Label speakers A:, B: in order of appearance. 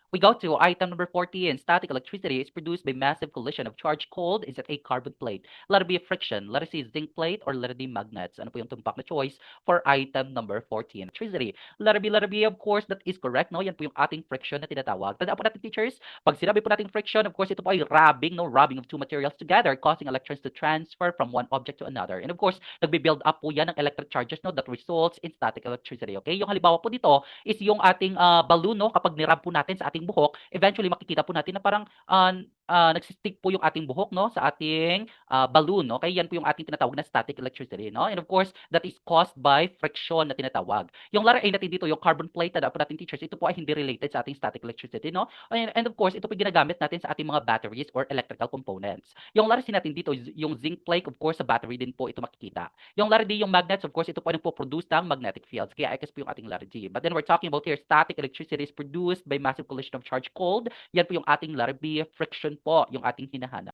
A: We go to item number 14. Static electricity is produced by massive collision of charged cold is at a carbon plate. Let it be friction. Let it see zinc plate or let it be magnets. Ano po yung tumpak na choice for item number 14? Electricity. Let it be, of course, that is correct. No? Yan po yung ating friction na tinatawag. Tandaan po natin, teachers, pag sinabi po natin friction, of course, ito po ay rubbing, no? Rubbing of two materials together, causing electrons to transfer from one object to another. And of course, nagbe-build up po yan ng electric charges, no? That results in static electricity. Okay? Yung halimbawa po dito is yung ating balloon, no? Kapag nirub po natin sa ating buhok, eventually makikita po natin na parang nagsistick po yung ating buhok, no? Sa ating balloon, no? Kaya yan po yung ating tinatawag na static electricity, no? And of course, that is caused by friction na tinatawag. Yung letter A natin dito, yung carbon plate na po natin teachers, ito po ay hindi related sa ating static electricity, no? And of course, ito po ginagamit natin sa ating mga batteries or electrical components. Yung letter C natin dito, yung zinc plate, of course, sa battery din po ito makikita. Yung letter D, yung magnets, of course, ito po ay nagpo-produce ng magnetic fields. Kaya X po yung ating letter G. But then we're talking about here, static electricity is produced by massive collision of charged cold. Yan po yung ating letter B, friction po, yung ating hinahanap.